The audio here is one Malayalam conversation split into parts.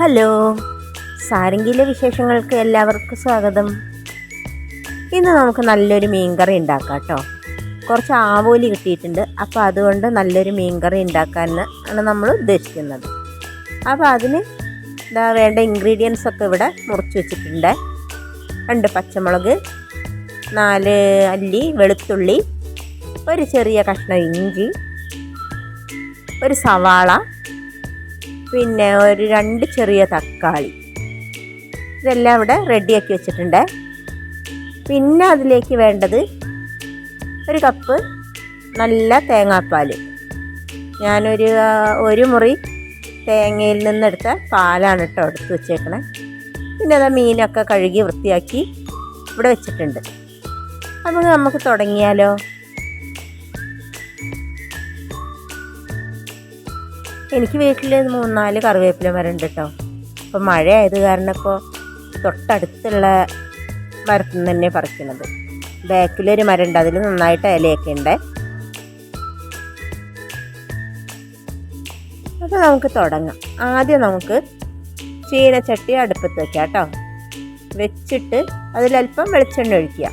ഹലോ, സാരംഗിയിലെ വിശേഷങ്ങൾക്ക് എല്ലാവർക്കും സ്വാഗതം. ഇന്ന് നമുക്ക് നല്ലൊരു മീൻകറി ഉണ്ടാക്കാം കേട്ടോ. കുറച്ച് ആവോലി കിട്ടിയിട്ടുണ്ട്, അപ്പോൾ അതുകൊണ്ട് നല്ലൊരു മീൻകറി ഉണ്ടാക്കാനാണ് നമ്മൾ ഉദ്ദേശിക്കുന്നത്. അപ്പോൾ അതിന് വേണ്ട ഇൻഗ്രീഡിയൻസ് ഒക്കെ ഇവിടെ മുറിച്ച് വെച്ചിട്ടുണ്ട്. 2 പച്ചമുളക്, 4 അല്ലി വെളുത്തുള്ളി, ഒരു ചെറിയ കഷ്ണം ഇഞ്ചി, ഒരു സവാള, പിന്നെ ഒരു 2 ചെറിയ തക്കാളി. ഇതെല്ലാം ഇവിടെ റെഡിയാക്കി വെച്ചിട്ടുണ്ട്. പിന്നെ അതിലേക്ക് വേണ്ടത് 1 കപ്പ് നല്ല തേങ്ങാപ്പാൽ. ഒരു മുറി തേങ്ങയിൽ നിന്നെടുത്ത പാലാണ് കേട്ടോ എടുത്ത് വെച്ചേക്കണേ. പിന്നെ അത് മീനൊക്കെ കഴുകി വൃത്തിയാക്കി ഇവിടെ വെച്ചിട്ടുണ്ട്. അപ്പോൾ നമുക്ക് തുടങ്ങിയാലോ. എനിക്ക് വീട്ടിൽ 3-4 കറിവേപ്പില മരം ഉണ്ട് കേട്ടോ. അപ്പോൾ മഴ ആയത് കാരണം ഇപ്പോൾ തൊട്ടടുത്തുള്ള മരത്തിൽ നിന്ന് തന്നെ പറിക്കുന്നത്. ബാക്കിലൊരു മരം ഉണ്ട്, അതിൽ നന്നായിട്ട് ഇലയൊക്കെ ഉണ്ട്. അപ്പോൾ നമുക്ക് തുടങ്ങാം. ആദ്യം നമുക്ക് ചീനച്ചട്ടി അടുപ്പത്ത് വയ്ക്കാം കേട്ടോ. വെച്ചിട്ട് അതിലല്പം വെളിച്ചെണ്ണ ഒഴിക്കുക.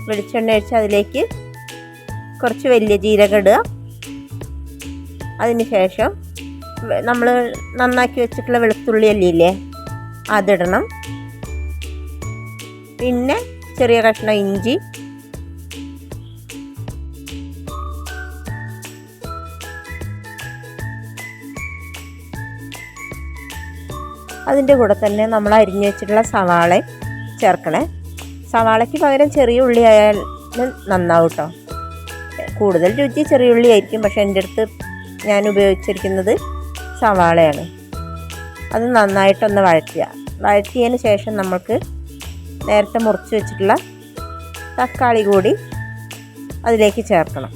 വെളിച്ചെണ്ണ ഒഴിച്ച് അതിലേക്ക് കുറച്ച് വലിയ ജീരകം ഇടുക. അതിന് ശേഷം നമ്മൾ നന്നാക്കി വെച്ചിട്ടുള്ള വെളുത്തുള്ളി അല്ലിയില്ലേ, അതിടണം. പിന്നെ ചെറിയ കഷ്ണം ഇഞ്ചി, അതിൻ്റെ കൂടെ തന്നെ നമ്മൾ അരിഞ്ഞു വെച്ചിട്ടുള്ള സവാള ചേർക്കണേ. സവാളയ്ക്ക് പകരം ചെറിയ ഉള്ളി ആയാൽ നന്നാവും കേട്ടോ. കൂടുതൽ രുചി ചെറിയ ഉള്ളി ആയിരിക്കും, പക്ഷെ എൻ്റെ അടുത്ത് ഞാൻ ഉപയോഗിച്ചിരിക്കുന്നത് സവാളയാണ്. അത് നന്നായിട്ടൊന്ന് വഴറ്റിയതിന് ശേഷം നമുക്ക് നേരത്തെ മുറിച്ച് വെച്ചിട്ടുള്ള തക്കാളി കൂടി അതിലേക്ക് ചേർക്കണം.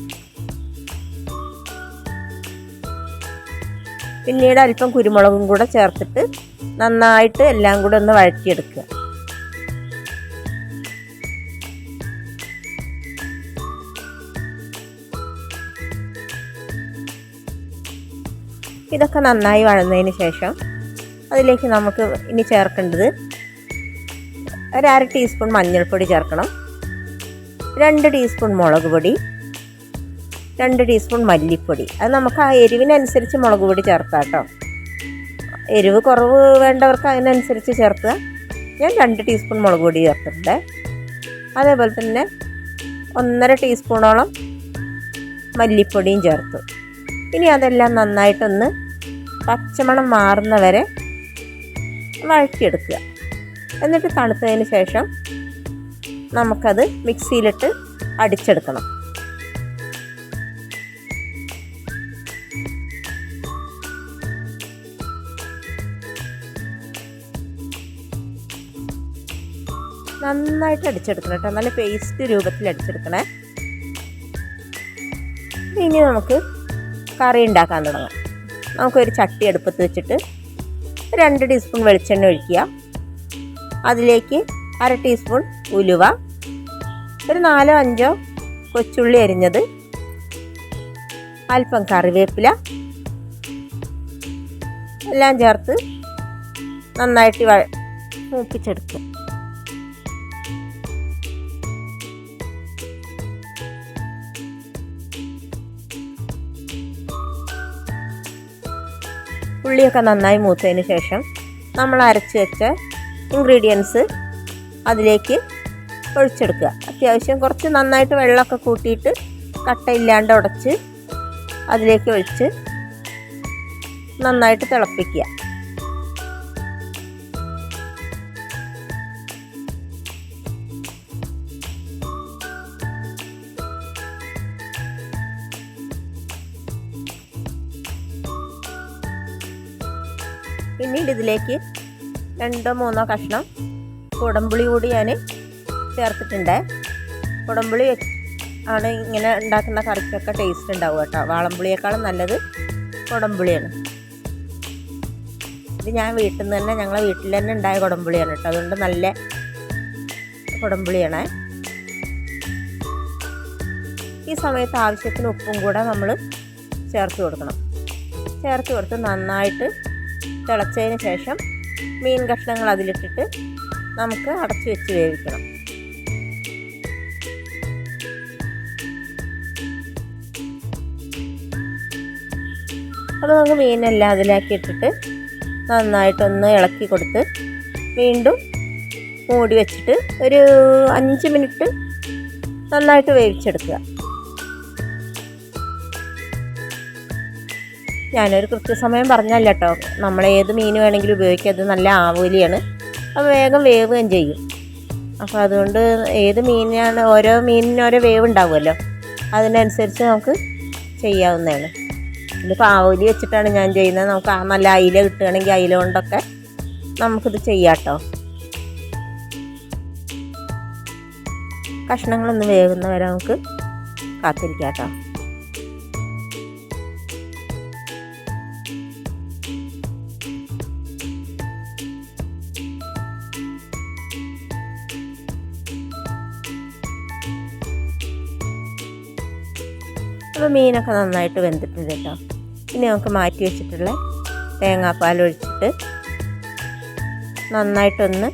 പിന്നീട് അല്പം കുരുമുളകും കൂടെ ചേർത്തിട്ട് നന്നായിട്ട് എല്ലാം കൂടെ ഒന്ന് വഴറ്റിയെടുക്കുക. ഇതൊക്കെ നന്നായി വഴന്നതിന് ശേഷം അതിലേക്ക് നമുക്ക് ഇനി ചേർക്കേണ്ടത് 1/2 ടീസ്പൂൺ മഞ്ഞൾപ്പൊടി ചേർക്കണം, 2 ടീസ്പൂൺ മുളക് പൊടി, 2 ടീസ്പൂൺ മല്ലിപ്പൊടി. അത് നമുക്ക് ആ എരിവിനനുസരിച്ച് മുളക് പൊടി ചേർക്കാം കേട്ടോ. എരിവ് കുറവ് വേണ്ടവർക്ക് അതിനനുസരിച്ച് ചേർക്കുക. ഞാൻ 2 ടീസ്പൂൺ മുളക് പൊടി ചേർത്തിട്ടുണ്ട്. അതേപോലെ തന്നെ 1.5 ടീസ്പൂണോളം മല്ലിപ്പൊടിയും ചേർത്തു. ഇനി അതെല്ലാം നന്നായിട്ടൊന്ന് പച്ചമണം മാറുന്ന വരെ വഴറ്റിയെടുക്കുക. എന്നിട്ട് തണുത്തതിന് ശേഷം നമുക്കത് മിക്സിയിലിട്ട് അടിച്ചെടുക്കണം. നന്നായിട്ട് അടിച്ചെടുക്കണം കേട്ടോ, നല്ല പേസ്റ്റ് രൂപത്തിൽ അടിച്ചെടുക്കണേ. ഇനി നമുക്ക് കറി ഉണ്ടാക്കാൻ തുടങ്ങാം. നമുക്കൊരു ചട്ടി അടുപ്പത്ത് വെച്ചിട്ട് 2 ടീസ്പൂൺ വെളിച്ചെണ്ണ ഒഴിക്കുക. അതിലേക്ക് 1/2 ടീസ്പൂൺ ഉലുവ, ഒരു 4-5 കൊച്ചുള്ളി അരിഞ്ഞത്, അല്പം കറിവേപ്പില എല്ലാം ചേർത്ത് നന്നായിട്ട് മൂപ്പിച്ചെടുക്കുക. ഉള്ളിയൊക്കെ നന്നായി മൂത്തതിന് ശേഷം നമ്മൾ അരച്ച് വെച്ച ഇൻഗ്രീഡിയൻസ് അതിലേക്ക് ഒഴിച്ചെടുക്കുക. അത്യാവശ്യം കുറച്ച് നന്നായിട്ട് വെള്ളമൊക്കെ കൂട്ടിയിട്ട് കട്ടയില്ലാണ്ട് ഉടച്ച് അതിലേക്ക് ഒഴിച്ച് നന്നായിട്ട് തിളപ്പിക്കുക. പിന്നീട് ഇതിലേക്ക് 2-3 കഷ്ണം കുടംപുളി കൂടി ഞാൻ ചേർത്തിട്ടുണ്ട്. കുടംപുളി ആണ് ഇങ്ങനെ ഉണ്ടാക്കുന്ന കറിക്കൊക്കെ ടേസ്റ്റ് ഉണ്ടാവുക കേട്ടോ. വാളംപുളിയേക്കാളും നല്ലത് കുടംപുളിയാണ്. ഇത് ഞാൻ ഞങ്ങളെ വീട്ടിൽ തന്നെ ഉണ്ടായ കുടംപുളിയാണ് കേട്ടോ. അതുകൊണ്ട് നല്ല കുടംപുളിയാണ്. ഈ സമയത്ത് ആവശ്യത്തിന് ഉപ്പും കൂടെ നമ്മൾ ചേർത്ത് കൊടുക്കണം. ചേർത്ത് കൊടുത്ത് നന്നായിട്ട് തിളച്ചതിന് ശേഷം മീൻ കഷ്ണങ്ങൾ അതിലിട്ടിട്ട് നമുക്ക് അടച്ചു വെച്ച് വേവിക്കണം. അപ്പോൾ നമുക്ക് മീനെല്ലാം അതിലാക്കി ഇട്ടിട്ട് നന്നായിട്ടൊന്ന് ഇളക്കി കൊടുത്ത് വീണ്ടും മൂടി വെച്ചിട്ട് ഒരു 5 മിനിറ്റ് നന്നായിട്ട് വേവിച്ചെടുക്കുക. ഞാനൊരു കൃത്യസമയം പറഞ്ഞല്ല കേട്ടോ. നമ്മൾ ഏത് മീൻ വേണമെങ്കിലും ഉപയോഗിക്കുക. അത് നല്ല ആവോലിയാണ്, അപ്പോൾ വേഗം വേവുകയും ചെയ്യും. അപ്പോൾ അതുകൊണ്ട് ഏത് മീനാണ്, ഓരോ മീനിന് ഓരോ വേവ് ഉണ്ടാവുമല്ലോ, അതിനനുസരിച്ച് നമുക്ക് ചെയ്യാവുന്നതാണ്. ഇതിപ്പോൾ ആവോലി വെച്ചിട്ടാണ് ഞാൻ ചെയ്യുന്നത്. നമുക്ക് നല്ല അയില കിട്ടുകയാണെങ്കിൽ അയില കൊണ്ടൊക്കെ നമുക്കിത് ചെയ്യാം കേട്ടോ. കഷ്ണങ്ങളൊന്ന് വേകുന്നവരെ നമുക്ക് കാത്തിരിക്കാം കേട്ടോ. അപ്പോൾ മീനൊക്കെ നന്നായിട്ട് വെന്തിട്ടുണ്ട് കേട്ടോ. ഇനി നമുക്ക് മാറ്റി വെച്ചിട്ടുള്ള തേങ്ങാപ്പാൽ ഒഴിച്ചിട്ട് നന്നായിട്ടൊന്ന്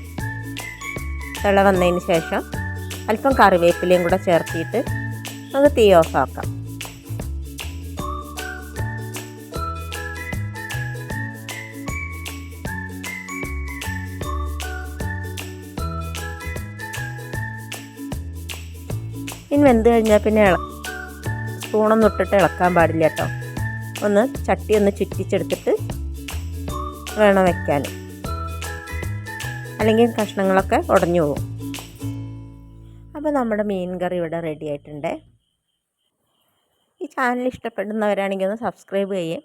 തിള വന്നതിന് ശേഷം അല്പം കറിവേപ്പിലയും കൂടെ ചേർത്തിട്ട് നമുക്ക് തീ ഓഫാക്കാം. ഇനി വെന്ത് കഴിഞ്ഞാൽ പിന്നെ സ്പൂണൊന്നും ഇട്ടിട്ട് ഇളക്കാൻ പാടില്ല കേട്ടോ. ഒന്ന് ചട്ടി ഒന്ന് ചുറ്റിച്ചെടുത്തിട്ട് വേണം വെക്കാൻ, അല്ലെങ്കിൽ കഷ്ണങ്ങളൊക്കെ ഉടഞ്ഞു പോകും. അപ്പോൾ നമ്മുടെ മീൻ കറി ഇവിടെ റെഡി ആയിട്ടുണ്ട്. ഈ ചാനൽ ഇഷ്ടപ്പെടുന്നവരാണെങ്കിൽ ഒന്ന് സബ്സ്ക്രൈബ് ചെയ്യുകയും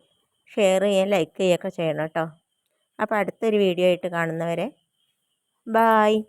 ഷെയർ ചെയ്യുകയും ലൈക്ക് ചെയ്യുകയൊക്കെ ചെയ്യണം കേട്ടോ. അപ്പോൾ അടുത്തൊരു വീഡിയോ ആയിട്ട് കാണുന്നവരെ ബായ്.